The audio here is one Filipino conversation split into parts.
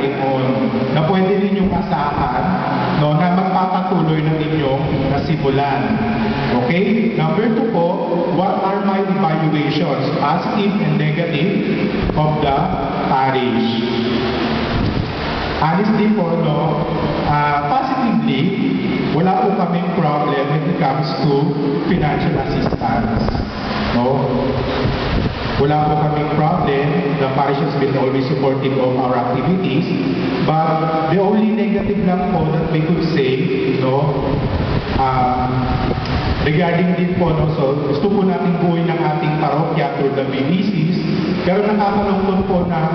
rely on, na pwede ninyong asahan, no, na magpapatuloy ng inyong nasimulan. Okay? Number 2 po, what are my evaluations, positive and negative, of the parish? Honestly po, no, positively, wala po kaming problem when it comes to financial assistance. No? Wala po kaming problem. The parish has been always supportive of our activities. But the only negative lang po that we could say, no, regarding din po, no, so gusto po natin buuin ng ating parokya through the BDCs, pero nakakalungkot po na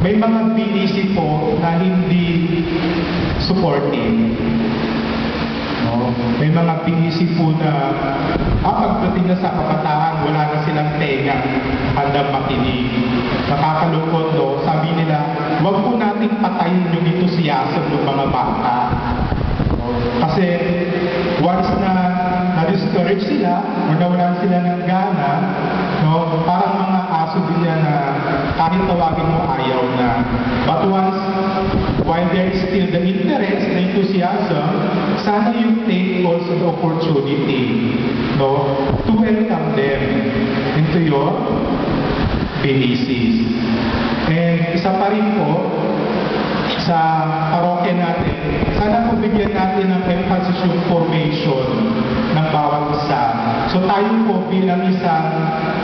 may mga BDC po na hindi supportive. No? May mga BDC po na pagdating na sa kabataan, wala na silang tenga, handang makinig. Nakakalungkot, no? Sabi nila, wag po nating patayin yung entusiasm ng mga bata. No? Kasi once na na-discourage sila o nawalan sila ng gana, no? Parang mga aso din yan na kahit tawagin mo ayaw na. But once, while there is still the interest, the enthusiasm, sana you take also the opportunity, no, to welcome them into your BDCs. And isa pa rin po, sa parokya natin, sana po bigyan natin ng emphasis yung formation ng bawat isa. So tayo po bilang isang,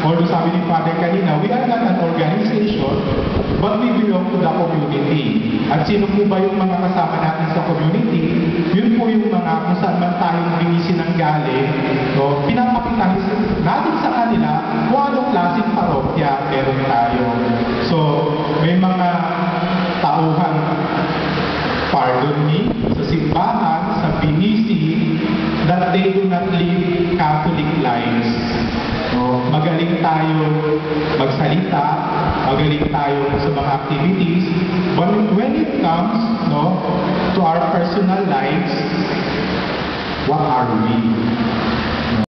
although sabi ni Father kanina, we are not an organization, but we belong to the community. At sino po ba yung mga kasama natin sa community? Yun po yung mga kung saan man tayong binisin ng galing, no? Pinapakita natin sa kanila kung anong klaseng parokya meron tayo. So, may mga tauhan, pardon me, sa simbahan, sa BDC, that they do not live Catholic lives. No? Magaling tayo magsalita, magaling tayo sa mga activities, but when it comes, no, to our personal lives, what are we?